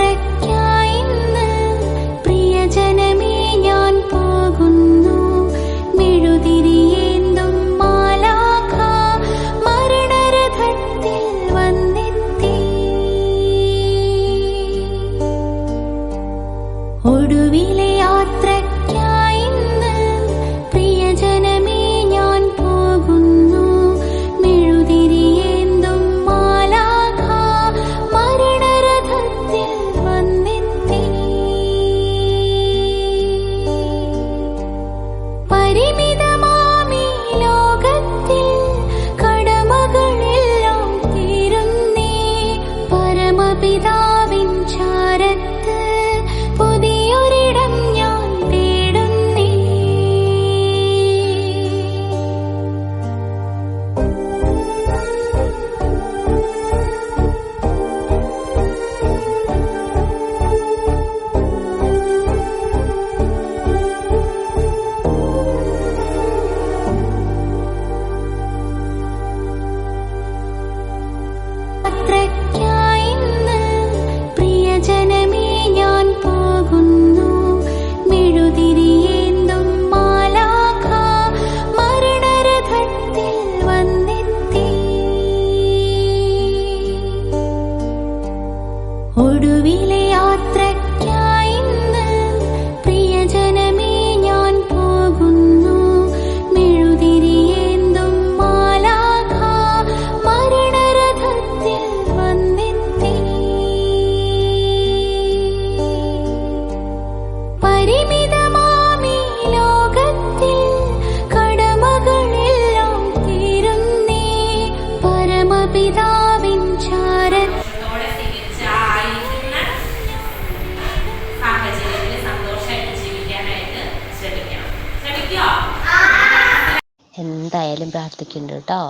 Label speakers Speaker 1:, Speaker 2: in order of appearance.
Speaker 1: യാത്രയ്ക്കായിന്ന് പ്രിയജനമേ ഞാൻ പോകുന്നു. മെഴുതിരിയേന്തും മാലാഖ മരണരഥത്തിൽ വന്നെത്തി. ഒടുവിലെ യാത്രയ്ക്കായിന്ന് പ്രിയജനമേ ഞാൻ പോകുന്നു. മെഴുതിരിയേന്തും മാലാഖ മരണരഥത്തിൽ വന്നെത്തി. പരിമിതമാമീ ലോകത്തിൽ കടമകളെല്ലാം തീരുന്നേ. പരമപിതാവിൻ ചാരത്ത് പുതിയൊരിടം ഞാൻ തേടുന്നേ. യാത്രയ്ക്കായിന്ന് പ്രിയജനമേ ഞാൻ പോകുന്നു. മെഴുതിരിയേന്തും മാലാഖ മരണരഥത്തിൽ വന്നെത്തി. ഒടുവിലെ യാത്രയ്ക്കായിന്ന് പ്രിയജനമേ ഞാൻ പോകുന്നു. മെഴുതിരിയേന്തും മാലാഖ മരണരഥത്തിൽ വന്നെത്തി. പരിമിതമാമീ ലോകത്തിൽ കടമകളെല്ലാം തീരുന്നേ. പരമപിതാവിൻ ചാരത്ത്
Speaker 2: സാഹചര്യത്തിൽ സന്തോഷമായിട്ട് ജീവിക്കാനായിട്ട് ശ്രമിക്കണം. ശ്രമിക്കോ?
Speaker 3: എന്തായാലും പ്രാർത്ഥിക്കുന്നുണ്ട് കേട്ടോ.